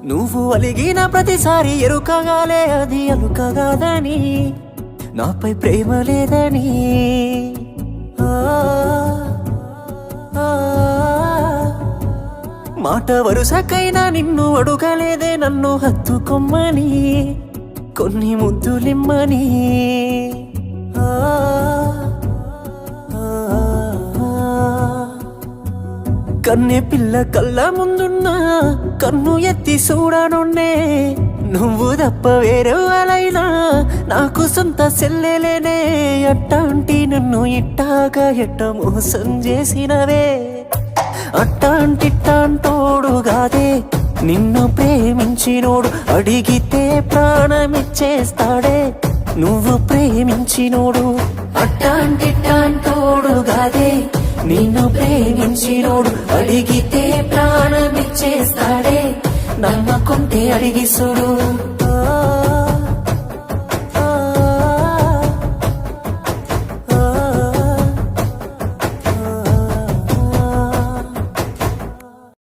నువ్వు అలిగిన ప్రతిసారి ఎరుకగాలే అది అలుకగాదని, నాపై ప్రేమ లేదని. మాట వరుసకైనా నిన్ను అడుగలేదే నన్ను హత్తుకొమ్మని, కొన్ని ముద్దులిమ్మని. కన్నె పిల్ల కళ్ళ ముందున్నా కన్ను ఎత్తి చూడనున్నే, నువ్వు తప్ప వేరెవరైనా నాకు సొంత సెల్లెలేనే. అట్టాంటి నన్ను ఇట్టాగా ఎట్ట మోసం చేసినవే, అట్టాంటిట్టాంటోడు గాదే నిన్ను ప్రేమించినోడు, అడిగితే ప్రాణమిచ్చేస్తాడే నువ్వు ప్రేమించినోడు. అట్టాంటిట్టాంటోడు గాదే నిన్ను ప్రేమించినోడు, అడిగితే ప్రాణమిచ్చేస్తాడే నమ్మకుంటే అడిగి చూడు.